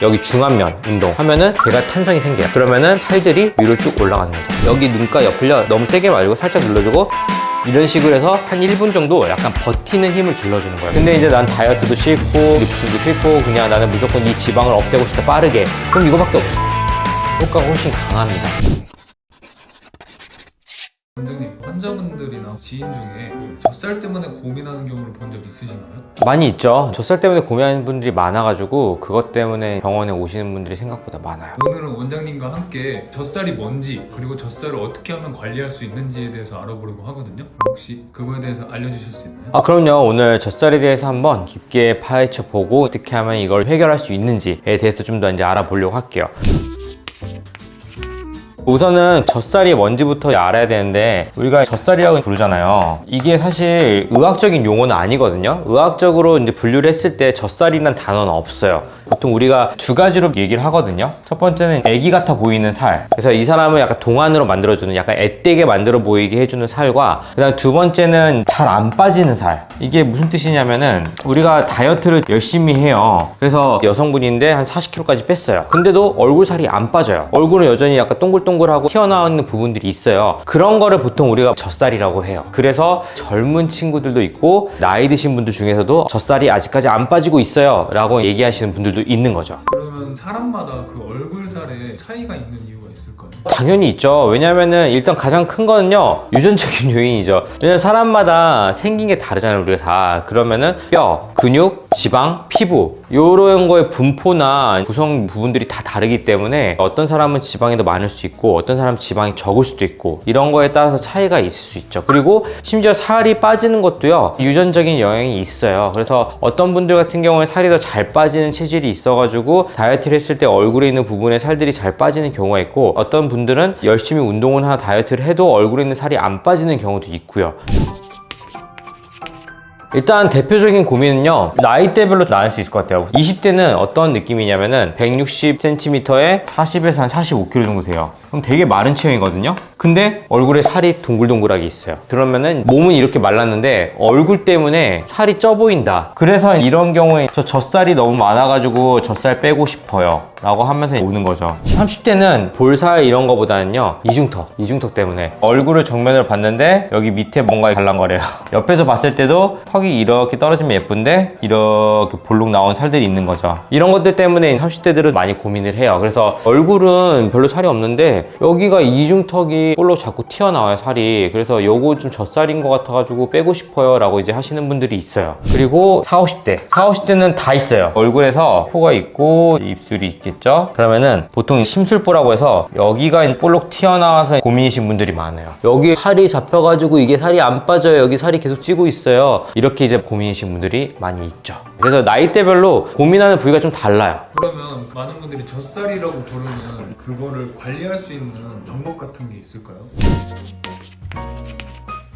여기 중안면 운동 하면은 걔가 탄성이 생겨요. 그러면은 살들이 위로 쭉 올라가는 거죠. 여기 눈가 옆을요 너무 세게 말고 살짝 눌러주고 이런 식으로 해서 한 1분 정도 약간 버티는 힘을 길러주는 거예요. 근데 이제 난 다이어트도 싫고 리프팅도 싫고 그냥 나는 무조건 이 지방을 없애고 싶다 빠르게. 그럼 이거밖에 없어. 효과가 훨씬 강합니다. 원장님, 환자분들이나 지인 중에 젖살 때문에 고민하는 경우를 본 적 있으신가요? 많이 있죠. 젖살 때문에 고민하는 분들이 많아가지고 그것 때문에 병원에 오시는 분들이 생각보다 많아요. 오늘은 원장님과 함께 젖살이 뭔지 그리고 젖살을 어떻게 하면 관리할 수 있는지에 대해서 알아보려고 하거든요. 그럼 혹시 그거에 대해서 알려주실 수 있나요? 그럼요. 오늘 젖살에 대해서 한번 깊게 파헤쳐 보고 어떻게 하면 이걸 해결할 수 있는지에 대해서 좀 더 이제 알아보려고 할게요. 우선은 젖살이 뭔지부터 알아야 되는데 우리가 젖살이라고 부르잖아요. 이게 사실 의학적인 용어는 아니거든요. 의학적으로 이제 분류를 했을 때 젖살이라는 단어는 없어요. 보통 우리가 두 가지로 얘기를 하거든요. 첫 번째는 애기 같아 보이는 살. 그래서 이 사람을 약간 동안으로 만들어주는 약간 애되게 만들어 보이게 해주는 살과 그다음 두 번째는 잘 안 빠지는 살. 이게 무슨 뜻이냐면은 우리가 다이어트를 열심히 해요. 그래서 여성분인데 한 40kg까지 뺐어요. 근데도 얼굴 살이 안 빠져요. 얼굴은 여전히 약간 동글동글하고 튀어나오는 부분들이 있어요. 그런 거를 보통 우리가 젖살이라고 해요. 그래서 젊은 친구들도 있고 나이 드신 분들 중에서도 젖살이 아직까지 안 빠지고 있어요 라고 얘기하시는 분들도 있는 거죠. 그러면 사람마다 그 얼굴 살에 차이가 있는 이유가 있을까요? 당연히 있죠. 왜냐면은 일단 가장 큰 거는요 유전적인 요인이죠. 왜냐면 사람마다 생긴 게 다르잖아요 우리가 다. 그러면은 뼈, 근육, 지방, 피부 요런 거의 분포나 구성 부분들이 다 다르기 때문에 어떤 사람은 지방이 더 많을 수 있고 어떤 사람은 지방이 적을 수도 있고 이런 거에 따라서 차이가 있을 수 있죠. 그리고 심지어 살이 빠지는 것도요 유전적인 영향이 있어요. 그래서 어떤 분들 같은 경우에 살이 더 잘 빠지는 체질이 있어가지고 다이어트를 했을 때 얼굴에 있는 부분에 살들이 잘 빠지는 경우가 있고 어떤 분들은 열심히 운동을 하나 다이어트를 해도 얼굴에 있는 살이 안 빠지는 경우도 있고요. 일단 대표적인 고민은요 나이대별로 나눌 수 있을 것 같아요. 20대는 어떤 느낌이냐면은 160cm에 40에서 한 45kg 정도 돼요. 그럼 되게 마른 체형이거든요. 근데 얼굴에 살이 동글동글하게 있어요. 그러면은 몸은 이렇게 말랐는데 얼굴 때문에 살이 쪄 보인다. 그래서 이런 경우에 저 젖살이 너무 많아가지고 젖살 빼고 싶어요 라고 하면서 오는 거죠. 30대는 볼살 이런 거보다는요 이중턱 때문에 얼굴을 정면으로 봤는데 여기 밑에 뭔가 달랑거려요. 옆에서 봤을 때도 턱이 이렇게 떨어지면 예쁜데 이렇게 볼록 나온 살들이 있는 거죠. 이런 것들 때문에 30대들은 많이 고민을 해요. 그래서 얼굴은 별로 살이 없는데 여기가 이중턱이 볼록 자꾸 튀어나와요 살이. 그래서 요거 좀 젖살인 것 같아가지고 빼고 싶어요 라고 이제 하시는 분들이 있어요. 그리고 40, 50대는 다 있어요. 얼굴에서 코가 있고 입술이 있겠죠. 그러면은 보통 심술보라고 해서 여기가 볼록 튀어나와서 고민이신 분들이 많아요. 여기 살이 잡혀가지고 이게 살이 안 빠져요. 여기 살이 계속 찌고 있어요. 이렇게 이제 고민이신 분들이 많이 있죠. 그래서 나이대별로 고민하는 부위가 좀 달라요. 그러면 많은 분들이 젖살이라고 부르는 그거를 관리할 수 있는 방법 같은 게 있을까요?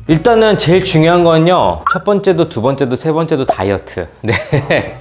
일단은 제일 중요한 건요 첫 번째도 두 번째도 세 번째도 다이어트. 네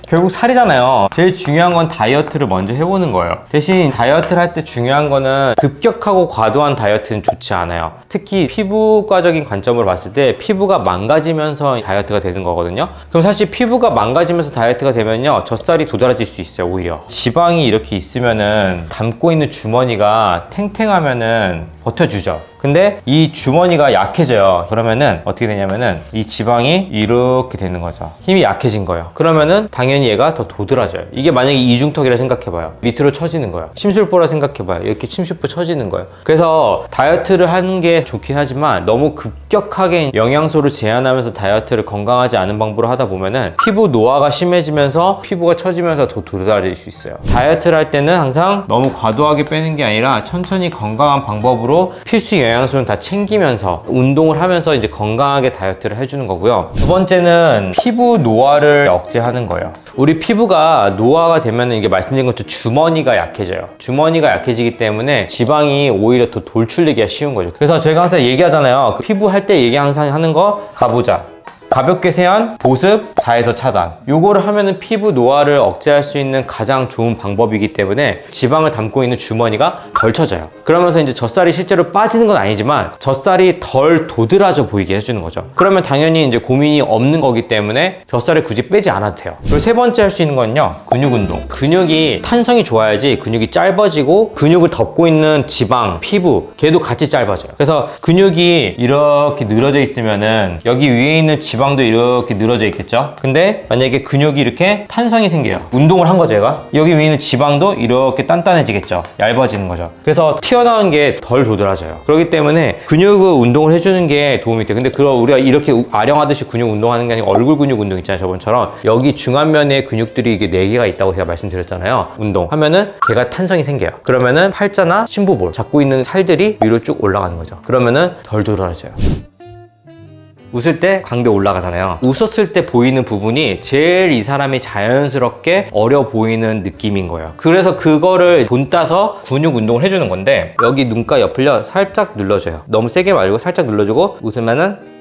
결국 살이잖아요. 제일 중요한 건 다이어트를 먼저 해보는 거예요. 대신 다이어트를 할 때 중요한 거는 급격하고 과도한 다이어트는 좋지 않아요. 특히 피부과적인 관점으로 봤을 때 피부가 망가지면서 다이어트가 되는 거거든요. 그럼 사실 피부가 망가지면서 다이어트가 되면요 젖살이 도드라질 수 있어요. 오히려 지방이 이렇게 있으면은 담고 있는 주머니가 탱탱하면은 버텨주죠. 근데 이 주머니가 약해져요. 그러면은 어떻게 되냐면은 이 지방이 이렇게 되는 거죠. 힘이 약해진 거예요. 그러면은 당연히 얘가 더 도드라져요. 이게 만약에 이중턱이라 생각해봐요. 밑으로 처지는 거예요. 심술보라 생각해봐요. 이렇게 심술보 처지는 거예요. 그래서 다이어트를 하는 게 좋긴 하지만 너무 급격하게 영양소를 제한하면서 다이어트를 건강하지 않은 방법으로 하다 보면은 피부 노화가 심해지면서 피부가 처지면서 더 도드라질 수 있어요. 다이어트를 할 때는 항상 너무 과도하게 빼는 게 아니라 천천히 건강한 방법으로 필수 영양소는 다 챙기면서 운동을 하면서 이제 건강하게 다이어트를 해주는 거고요. 두 번째는 피부 노화를 억제하는 거예요. 우리 피부가 노화가 되면 이게 말씀드린 것처럼 주머니가 약해져요. 주머니가 약해지기 때문에 지방이 오히려 더 돌출되기가 쉬운 거죠. 그래서 저희가 항상 얘기하잖아요. 피부 할 때 항상 하는 거 가보자. 가볍게 세안, 보습, 자외선 차단. 요거를 하면은 피부 노화를 억제할 수 있는 가장 좋은 방법이기 때문에 지방을 담고 있는 주머니가 덜 쳐져요. 그러면서 이제 젖살이 실제로 빠지는 건 아니지만 젖살이 덜 도드라져 보이게 해주는 거죠. 그러면 당연히 이제 고민이 없는 거기 때문에 젖살을 굳이 빼지 않아도 돼요. 그리고 세 번째 할 수 있는 건요, 근육 운동. 근육이 탄성이 좋아야지 근육이 짧아지고 근육을 덮고 있는 지방, 피부, 걔도 같이 짧아져요. 그래서 근육이 이렇게 늘어져 있으면은 여기 위에 있는 지방도 이렇게 늘어져 있겠죠. 근데 만약에 근육이 이렇게 탄성이 생겨요. 운동을 한 거죠, 얘가. 여기 위에 있는 지방도 이렇게 단단해지겠죠. 얇아지는 거죠. 그래서 튀어나온 게 덜 도드라져요. 그렇기 때문에 근육을 운동을 해주는 게 도움이 돼요. 근데 그거 우리가 이렇게 아령하듯이 근육 운동하는 게 아니고 얼굴 근육 운동 있잖아요, 저번처럼. 여기 중안면에 근육들이 이게 4개가 있다고 제가 말씀드렸잖아요. 운동하면은 걔가 탄성이 생겨요. 그러면은 팔자나 심부볼 잡고 있는 살들이 위로 쭉 올라가는 거죠. 그러면은 덜 도드라져요. 웃을 때 광대 올라가잖아요. 웃었을 때 보이는 부분이 제일 이 사람이 자연스럽게 어려 보이는 느낌인 거예요. 그래서 그거를 본따서 근육 운동을 해주는 건데, 여기 눈가 옆을요 살짝 눌러줘요. 너무 세게 말고 살짝 눌러주고 웃으면은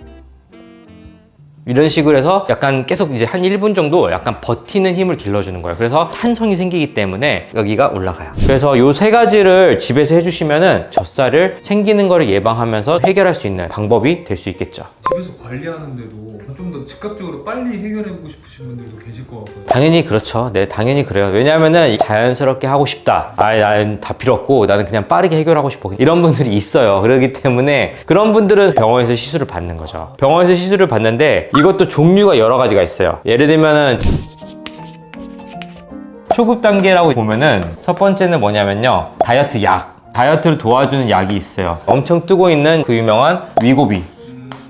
이런 식으로 해서 약간 계속 이제 한 1분 정도 약간 버티는 힘을 길러주는 거예요. 그래서 탄성이 생기기 때문에 여기가 올라가요. 그래서 요 3가지를 집에서 해주시면은 젖살을 생기는 거를 예방하면서 해결할 수 있는 방법이 될 수 있겠죠. 집에서 관리하는데도 좀 더 즉각적으로 빨리 해결해보고 싶으신 분들도 계실 것 같거든요. 당연히 그렇죠. 네, 당연히 그래요. 왜냐하면은 자연스럽게 하고 싶다. 나는 다 필요 없고 나는 그냥 빠르게 해결하고 싶어. 이런 분들이 있어요. 그렇기 때문에 그런 분들은 병원에서 시술을 받는 거죠. 병원에서 시술을 받는데 이것도 종류가 여러 가지가 있어요. 예를 들면은 초급 단계라고 보면은 첫 번째는 뭐냐면요, 다이어트 약. 다이어트를 도와주는 약이 있어요. 엄청 뜨고 있는 그 유명한 위고비.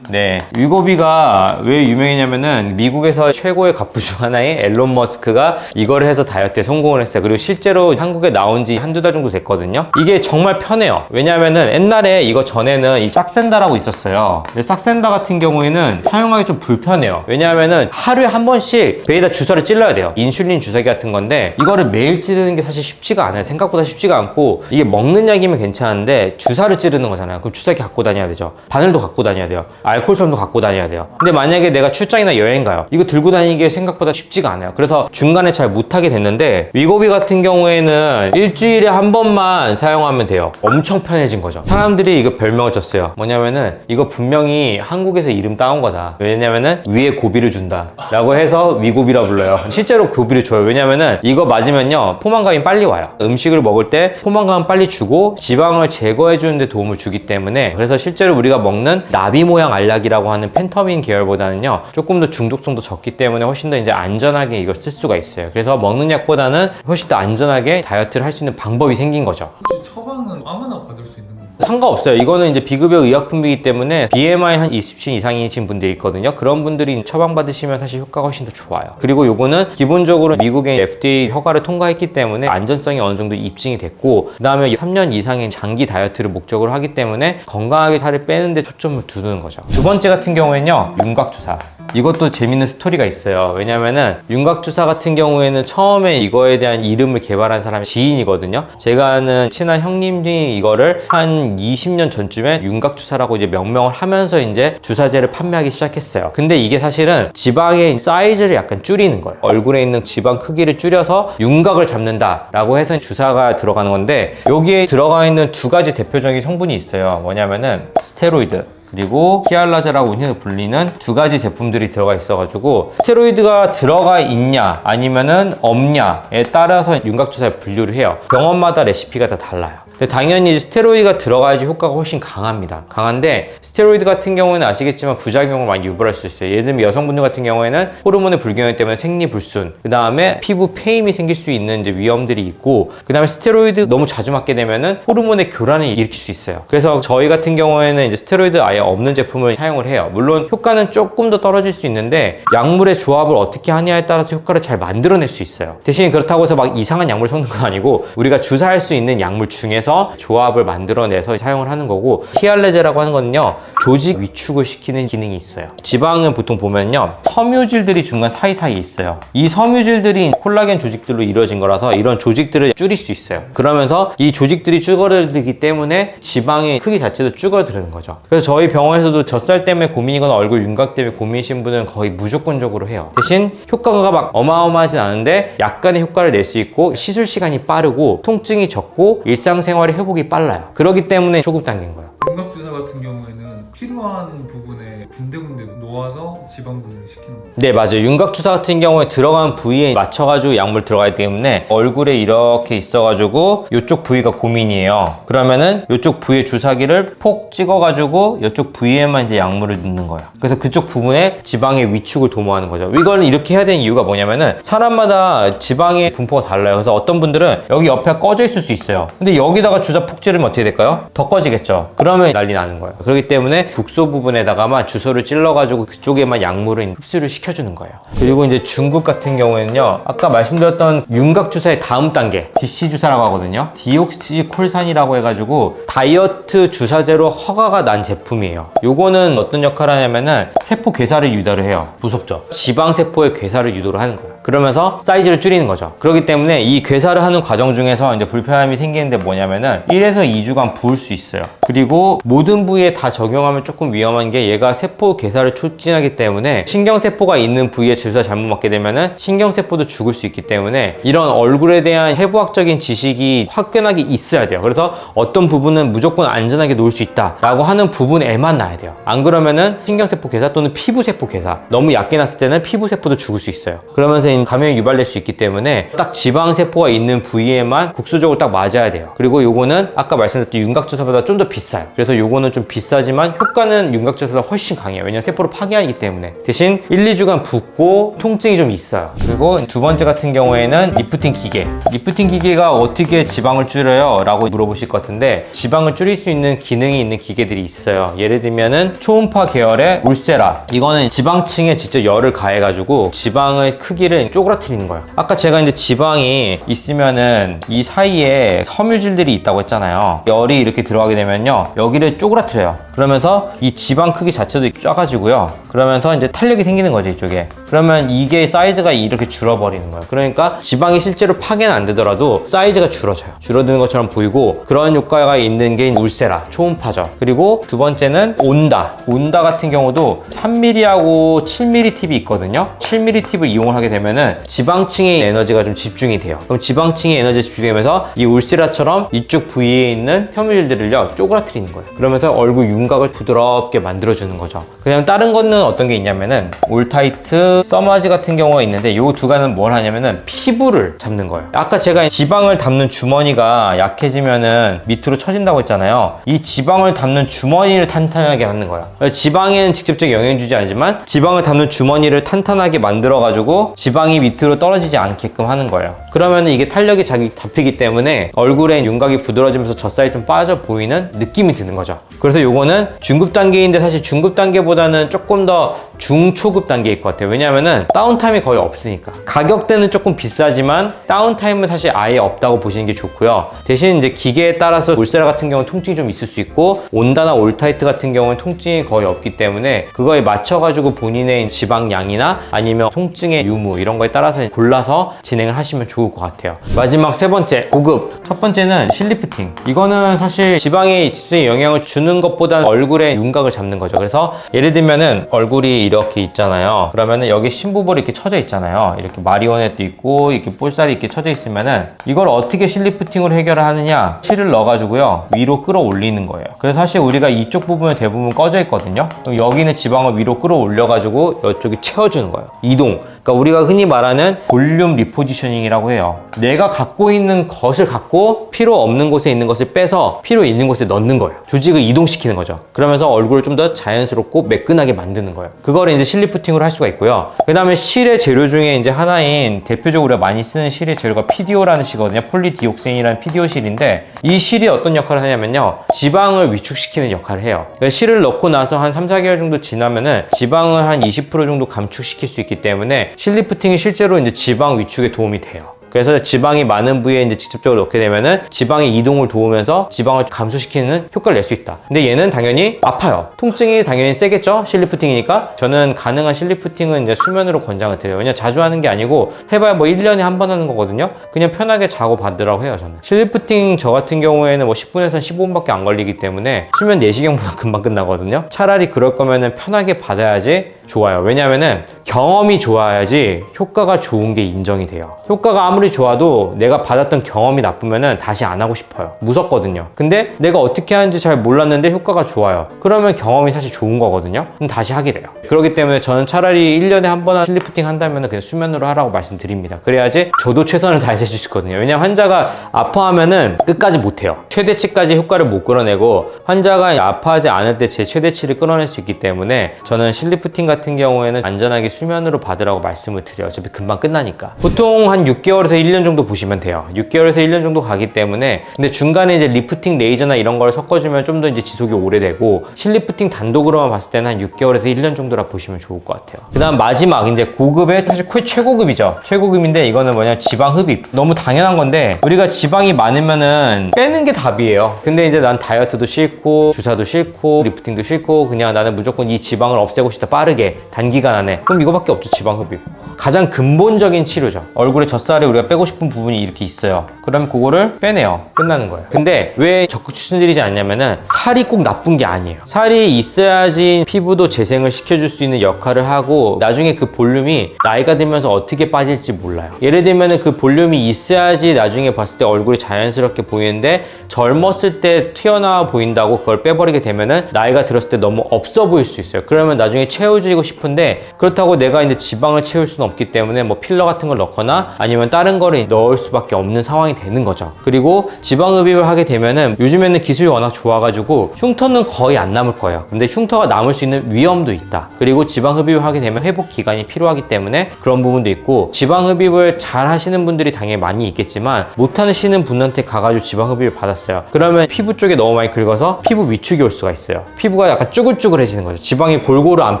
네, 위고비가 왜 유명했냐면은 미국에서 최고의 갑부 중 하나인 앨런 머스크가 이걸 해서 다이어트에 성공을 했어요. 그리고 실제로 한국에 나온 지 한두 달 정도 됐거든요. 이게 정말 편해요. 왜냐면은 옛날에 이거 전에는 이 싹센다라고 있었어요. 근데 싹센다 같은 경우에는 사용하기 좀 불편해요. 왜냐면은 하루에 한 번씩 배에다 주사를 찔러야 돼요. 인슐린 주사기 같은 건데 이거를 매일 찌르는 게 사실 쉽지가 않아요. 생각보다 쉽지가 않고, 이게 먹는 약이면 괜찮은데 주사를 찌르는 거잖아요. 그럼 주사기 갖고 다녀야 되죠. 바늘도 갖고 다녀야 돼요. 알코올솜도 갖고 다녀야 돼요. 근데 만약에 내가 출장이나 여행 가요. 이거 들고 다니기 생각보다 쉽지가 않아요. 그래서 중간에 잘 못하게 됐는데, 위고비 같은 경우에는 일주일에 한 번만 사용하면 돼요. 엄청 편해진 거죠. 사람들이 이거 별명을 줬어요. 뭐냐면은 이거 분명히 한국에서 이름 따온 거다. 왜냐면은 위에 고비를 준다 라고 해서 위고비라 불러요. 실제로 고비를 줘요. 왜냐면은 이거 맞으면요 포만감이 빨리 와요. 음식을 먹을 때 포만감을 빨리 주고 지방을 제거해 주는데 도움을 주기 때문에, 그래서 실제로 우리가 먹는 나비 모양 알약이라고 하는 펜터민 계열보다는요 조금 더 중독성도 적기 때문에 훨씬 더 이제 안전하게 이걸 쓸 수가 있어요. 그래서 먹는 약보다는 훨씬 더 안전하게 다이어트를 할 수 있는 방법이 생긴 거죠. 혹시 처방은 아무나 받을 수 있는 건가요? 상관없어요. 이거는 이제 비급여 의약품이기 때문에 BMI 한 20신 이상이신 분들이 있거든요. 그런 분들이 처방받으시면 사실 효과가 훨씬 더 좋아요. 그리고 요거는 기본적으로 미국의 FDA 허가를 통과했기 때문에 안전성이 어느 정도 입증이 됐고, 그 다음에 3년 이상의 장기 다이어트를 목적으로 하기 때문에 건강하게 살을 빼는데 초점을 두는 거죠. 두 번째 같은 경우에는요, 윤곽주사. 이것도 재밌는 스토리가 있어요. 왜냐면은 윤곽주사 같은 경우에는 처음에 이거에 대한 이름을 개발한 사람이 지인이거든요. 제가 아는 친한 형님이 이거를 한 20년 전쯤에 윤곽주사라고 이제 명명을 하면서 이제 주사제를 판매하기 시작했어요. 근데 이게 사실은 지방의 사이즈를 약간 줄이는 거예요. 얼굴에 있는 지방 크기를 줄여서 윤곽을 잡는다라고 해서 주사가 들어가는 건데, 여기에 들어가 있는 2가지 대표적인 성분이 있어요. 뭐냐면은 스테로이드, 그리고 히알라제라고 흔히 불리는 2가지 제품들이 들어가 있어가지고, 스테로이드가 들어가 있냐 아니면은 없냐에 따라서 윤곽주사에 분류를 해요. 병원마다 레시피가 다 달라요. 근데 당연히 스테로이드가 들어가야지 효과가 훨씬 강합니다. 강한데 스테로이드 같은 경우에는 아시겠지만 부작용을 많이 유발할 수 있어요. 예를 들면 여성분들 같은 경우에는 호르몬의 불균형 때문에 생리불순, 그 다음에 피부 폐임이 생길 수 있는 이제 위험들이 있고, 그 다음에 스테로이드 너무 자주 맞게 되면은 호르몬의 교란을 일으킬 수 있어요. 그래서 저희 같은 경우에는 이제 스테로이드 아예 없는 제품을 사용을 해요. 물론 효과는 조금 더 떨어질 수 있는데 약물의 조합을 어떻게 하냐에 따라서 효과를 잘 만들어낼 수 있어요. 대신 그렇다고 해서 막 이상한 약물 섞는 건 아니고, 우리가 주사할 수 있는 약물 중에서 조합을 만들어내서 사용을 하는 거고, 히알레제라고 하는 거는요 조직 위축을 시키는 기능이 있어요. 지방은 보통 보면요 섬유질들이 중간 사이사이에 있어요. 이 섬유질들이 콜라겐 조직들로 이루어진 거라서 이런 조직들을 줄일 수 있어요. 그러면서 이 조직들이 쭈그러들기 때문에 지방의 크기 자체도 쭈그러드는 거죠. 그래서 저희 저희 병원에서도 젖살 때문에 고민이거나 얼굴 윤곽 때문에 고민이신 분은 거의 무조건적으로 해요. 대신 효과가 막 어마어마하진 않은데 약간의 효과를 낼 수 있고 시술 시간이 빠르고 통증이 적고 일상생활의 회복이 빨라요. 그렇기 때문에 초급 단계인 거예요. 윤곽주사 같은 경우에는 필요한 부분에 군데군데 놓아서 지방 분해를 시키는 거예요. 네, 맞아요. 윤곽주사 같은 경우에 들어간 부위에 맞춰가지고 약물 들어가기 때문에 얼굴에 이렇게 있어가지고 이쪽 부위가 고민이에요. 그러면은 이쪽 부위에 주사기를 폭 찍어가지고 이쪽 부위에만 이제 약물을 넣는 거예요. 그래서 그쪽 부분에 지방의 위축을 도모하는 거죠. 이걸 이렇게 해야 되는 이유가 뭐냐면은 사람마다 지방의 분포가 달라요. 그래서 어떤 분들은 여기 옆에 꺼져 있을 수 있어요. 근데 여기다가 주사 폭 찌르면 어떻게 될까요? 더 꺼지겠죠. 그러면 난리 나는 거예요. 그렇기 때문에 국소 부분에다가만 주소를 찔러가지고 그쪽에만 약물을 흡수를 시켜주는 거예요. 그리고 이제 중국 같은 경우에는요, 아까 말씀드렸던 윤곽 주사의 다음 단계 DC 주사라고 하거든요. 디옥시콜산이라고 해가지고 다이어트 주사제로 허가가 난 제품이에요. 요거는 어떤 역할을 하냐면은 세포 괴사를 유도를 해요. 무섭죠? 지방 세포의 괴사를 유도를 하는 거예요. 그러면서 사이즈를 줄이는 거죠. 그렇기 때문에 이 괴사를 하는 과정 중에서 이제 불편함이 생기는데 뭐냐면은 1에서 2주간 부을 수 있어요. 그리고 모든 부위에 다 적용하면 조금 위험한 게 얘가 세포 괴사를 촉진하기 때문에 신경세포가 있는 부위에 주사 잘못 맞게 되면은 신경세포도 죽을 수 있기 때문에 이런 얼굴에 대한 해부학적인 지식이 화끈하게 있어야 돼요. 그래서 어떤 부분은 무조건 안전하게 놓을 수 있다 라고 하는 부분에만 놔야 돼요. 안 그러면은 신경세포 괴사 또는 피부세포 괴사, 너무 얕게 놨을 때는 피부세포도 죽을 수 있어요. 그러면서 감염이 유발될 수 있기 때문에 딱 지방세포가 있는 부위에만 국수적으로 딱 맞아야 돼요. 그리고 요거는 아까 말씀드렸던 윤곽주사보다 좀 더 비싸요. 그래서 요거는 좀 비싸지만 효과는 윤곽주사보다 훨씬 강해요. 왜냐면 세포를 파괴하기 때문에. 대신 1, 2주간 붓고 통증이 좀 있어요. 그리고 두 번째 같은 경우에는 리프팅 기계. 리프팅 기계가 어떻게 지방을 줄여요? 라고 물어보실 것 같은데 지방을 줄일 수 있는 기능이 있는 기계들이 있어요. 예를 들면은 초음파 계열의 울세라. 이거는 지방층에 직접 열을 가해가지고 지방의 크기를 쪼그라뜨리는 거예요. 아까 제가 이제 지방이 있으면은 이 사이에 섬유질들이 있다고 했잖아요. 열이 이렇게 들어가게 되면요, 여기를 쪼그라뜨려요. 그러면서 이 지방 크기 자체도 작아지고요. 그러면서 이제 탄력이 생기는 거죠, 이쪽에. 그러면 이게 사이즈가 이렇게 줄어버리는 거예요. 그러니까 지방이 실제로 파괴는 안 되더라도 사이즈가 줄어져요. 줄어드는 것처럼 보이고, 그런 효과가 있는 게 울세라, 초음파죠. 그리고 두 번째는 온다. 온다 같은 경우도 3mm하고 7mm 팁이 있거든요. 7mm 팁을 이용을 하게 되면은 지방층의 에너지가 좀 집중이 돼요. 그럼 지방층의 에너지가 집중되면서 이 울세라처럼 이쪽 부위에 있는 섬유질들을요, 쪼그라뜨리는 거예요. 그러면서 얼굴 윤곽을 부드럽게 만들어주는 거죠. 그다음 다른 거는 어떤 게 있냐면은 올타이트, 써마지 같은 경우가 있는데 요 두 가지는 뭘 하냐면은 피부를 잡는 거예요. 아까 제가 지방을 담는 주머니가 약해지면은 밑으로 처진다고 했잖아요. 이 지방을 담는 주머니를 탄탄하게 하는 거예요. 지방에는 직접적인 영향을 주지 않지만 지방을 담는 주머니를 탄탄하게 만들어 가지고 지방이 밑으로 떨어지지 않게끔 하는 거예요. 그러면 이게 탄력이 자기 잡히기 때문에 얼굴에 윤곽이 부드러워지면서 젖살이 좀 빠져 보이는 느낌이 드는 거죠. 그래서 요거는 중급 단계인데 사실 중급 단계보다는 조금 더 중초급 단계일 것 같아요. 왜냐하면은 다운타임이 거의 없으니까. 가격대는 조금 비싸지만 다운타임은 사실 아예 없다고 보시는 게 좋고요. 대신 이제 기계에 따라서 울세라 같은 경우는 통증이 좀 있을 수 있고, 온다나 올타이트 같은 경우는 통증이 거의 없기 때문에 그거에 맞춰가지고 본인의 지방량이나 아니면 통증의 유무 이런 거에 따라서 골라서 진행을 하시면 좋을 것 같아요. 마지막 세 번째, 고급. 첫 번째는 실리프팅. 이거는 사실 지방에 직접적인 영향을 주는 것보다는 얼굴의 윤곽을 잡는 거죠. 그래서 예를 들면은 얼굴이 이렇게 있잖아요. 그러면은 여기 심부볼이 이렇게 쳐져 있잖아요. 이렇게 마리오넷도 있고 이렇게 볼살이 이렇게 쳐져 있으면은 이걸 어떻게 실리프팅으로 해결을 하느냐, 실을 넣어가지고요 위로 끌어올리는 거예요. 그래서 사실 우리가 이쪽 부분은 대부분 꺼져 있거든요. 그럼 여기는 지방을 위로 끌어올려가지고 이쪽이 채워주는 거예요. 이동. 그러니까 우리가 흔히 말하는 볼륨 리포지셔닝이라고 해요. 내가 갖고 있는 것을 갖고 필요 없는 곳에 있는 것을 빼서 필요 있는 곳에 넣는 거예요. 조직을 이동시키는 거죠. 그러면서 얼굴을 좀 더 자연스럽고 매끈하게 만드는 거예요. 그거를 이제 실리프팅으로 할 수가 있고요. 그 다음에 실의 재료 중에 이제 하나인, 대표적으로 우리가 많이 쓰는 실의 재료가 PDO라는 실이거든요. 폴리디옥신이라는 PDO 실인데, 이 실이 어떤 역할을 하냐면요, 지방을 위축시키는 역할을 해요. 그러니까 실을 넣고 나서 한 3, 4개월 정도 지나면은 지방을 한 20% 정도 감축시킬 수 있기 때문에 실리프팅이 실제로 이제 지방 위축에 도움이 돼요. 그래서 지방이 많은 부위에 이제 직접적으로 넣게 되면은 지방의 이동을 도우면서 지방을 감소시키는 효과를 낼 수 있다. 근데 얘는 당연히 아파요. 통증이 당연히 세겠죠? 실리프팅이니까. 저는 가능한 실리프팅은 이제 수면으로 권장을 드려요. 왜냐면 자주 하는 게 아니고 해봐야 뭐 1년에 한 번 하는 거거든요. 그냥 편하게 자고 받으라고 해요, 저는. 실리프팅 저 같은 경우에는 뭐 10분에서 15분밖에 안 걸리기 때문에 수면 내시경보다 금방 끝나거든요. 차라리 그럴 거면은 편하게 받아야지 좋아요. 왜냐면은 경험이 좋아야지 효과가 좋은 게 인정이 돼요. 효과가 아무리 좋아도 내가 받았던 경험이 나쁘면은 다시 안 하고 싶어요. 무섭거든요. 근데 내가 어떻게 하는지 잘 몰랐는데 효과가 좋아요. 그러면 경험이 사실 좋은 거거든요. 그럼 다시 하게 돼요. 그렇기 때문에 저는 차라리 1년에 한 번 실리프팅 한다면 그냥 수면으로 하라고 말씀드립니다. 그래야지 저도 최선을 다해서 해줄 수 있거든요. 왜냐면 환자가 아파하면은 끝까지 못해요. 최대치까지 효과를 못 끌어내고 환자가 아파하지 않을 때 제 최대치를 끌어낼 수 있기 때문에 저는 실리프팅 같은 경우에는 안전하게 수면으로 받으라고 말씀을 드려요. 어차피 금방 끝나니까. 보통 한 6개월에서 1년 정도 보시면 돼요. 6개월에서 1년 정도 가기 때문에 근데 중간에 이제 리프팅 레이저나 이런 걸 섞어주면 좀 더 이제 지속이 오래되고 실리프팅 단독으로만 봤을 때는 한 6개월에서 1년 정도라 보시면 좋을 것 같아요. 그 다음 마지막 이제 고급의 사실 거의 최고급이죠. 최고급인데 이거는 뭐냐 지방 흡입. 너무 당연한 건데 우리가 지방이 많으면은 빼는 게 답이에요. 근데 이제 난 다이어트도 싫고 주사도 싫고 리프팅도 싫고 그냥 나는 무조건 이 지방을 없애고 싶다 빠르게 단기간 안에. 그럼 이거밖에 없죠. 지방 흡입. 가장 근본적인 치료죠. 얼굴에 젖살이 우리가 빼고 싶은 부분이 이렇게 있어요. 그럼 그거를 빼내요. 끝나는 거예요. 근데 왜 적극 추천드리지 않냐면은 살이 꼭 나쁜 게 아니에요. 살이 있어야지 피부도 재생을 시켜줄 수 있는 역할을 하고 나중에 그 볼륨이 나이가 들면서 어떻게 빠질지 몰라요. 예를 들면은 그 볼륨이 있어야지 나중에 봤을 때 얼굴이 자연스럽게 보이는데 젊었을 때 튀어나와 보인다고 그걸 빼버리게 되면은 나이가 들었을 때 너무 없어 보일 수 있어요. 그러면 나중에 채워주고 싶은데 그렇다고 내가 이제 지방을 채울 수는 없기 때문에 뭐 필러 같은 걸 넣거나 아니면 다른 거를 넣을 수밖에 없는 상황이 되는 거죠. 그리고 지방 흡입을 하게 되면은 요즘에는 기술이 워낙 좋아가지고 흉터는 거의 안 남을 거예요. 근데 흉터가 남을 수 있는 위험도 있다. 그리고 지방 흡입을 하게 되면 회복 기간이 필요하기 때문에 그런 부분도 있고 지방 흡입을 잘 하시는 분들이 당연히 많이 있겠지만 못하시는 분한테 가가지고 지방 흡입을 받았어요. 그러면 피부 쪽에 너무 많이 긁어서 피부 위축이 올 수가 있어요. 피부가 약간 쭈글쭈글해지는 거죠. 지방이 골고루 안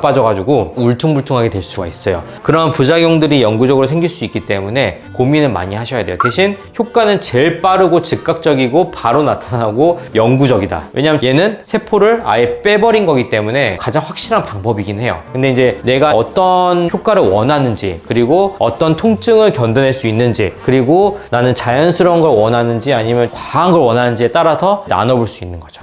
빠져가지고 울퉁불퉁하게 될 수가 있어요. 그런 부작용들이 영구적으로 생길 수 있기 때문에 고민을 많이 하셔야 돼요. 대신 효과는 제일 빠르고 즉각적이고 바로 나타나고 영구적이다. 왜냐면 얘는 세포를 아예 빼버린 거기 때문에 가장 확실한 방법이긴 해요. 근데 이제 내가 어떤 효과를 원하는지 그리고 어떤 통증을 견뎌낼 수 있는지 그리고 나는 자연스러운 걸 원하는지 아니면 과한 걸 원하는지에 따라서 나눠볼 수 있는 거죠.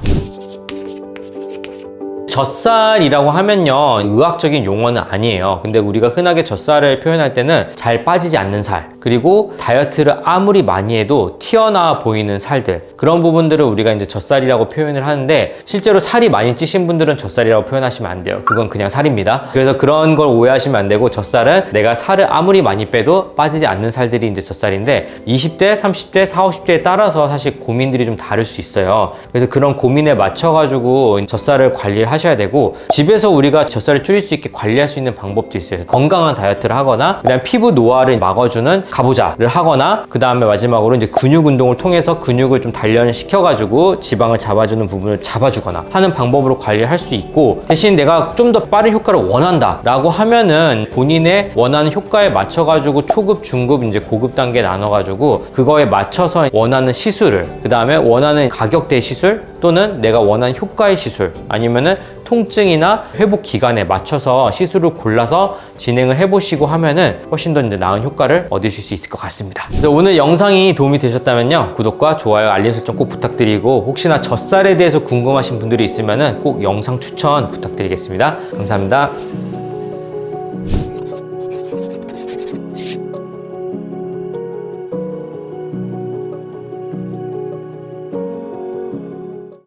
젖살이라고 하면요 의학적인 용어는 아니에요. 근데 우리가 흔하게 젖살을 표현할 때는 잘 빠지지 않는 살 그리고 다이어트를 아무리 많이 해도 튀어나와 보이는 살들 그런 부분들을 우리가 이제 젖살이라고 표현을 하는데 실제로 살이 많이 찌신 분들은 젖살이라고 표현하시면 안 돼요. 그건 그냥 살입니다. 그래서 그런 걸 오해하시면 안 되고 젖살은 내가 살을 아무리 많이 빼도 빠지지 않는 살들이 이제 젖살인데 20대, 30대, 40, 50대에 따라서 사실 고민들이 좀 다를 수 있어요. 그래서 그런 고민에 맞춰가지고 젖살을 관리를 하셔야 되고 집에서 우리가 젖살을 줄일 수 있게 관리할 수 있는 방법도 있어요. 건강한 다이어트를 하거나 그다음 피부 노화를 막아주는 가보자를 하거나 그 다음에 마지막으로 이제 근육 운동을 통해서 근육을 좀 단련시켜가지고 지방을 잡아주는 부분을 잡아주거나 하는 방법으로 관리를 할 수 있고 대신 내가 좀 더 빠른 효과를 원한다 라고 하면은 본인의 원하는 효과에 맞춰가지고 초급, 중급, 이제 고급 단계 나눠가지고 그거에 맞춰서 원하는 시술을 그 다음에 원하는 가격대의 시술 또는 내가 원하는 효과의 시술 아니면은 통증이나 회복 기간에 맞춰서 시술을 골라서 진행을 해보시고 하면은 훨씬 더 이제 나은 효과를 얻으실 수 있을 것 같습니다. 그래서 오늘 영상이 도움이 되셨다면요 구독과 좋아요, 알림 설정 꼭 부탁드리고 혹시나 젖살에 대해서 궁금하신 분들이 있으면은 꼭 영상 추천 부탁드리겠습니다. 감사합니다.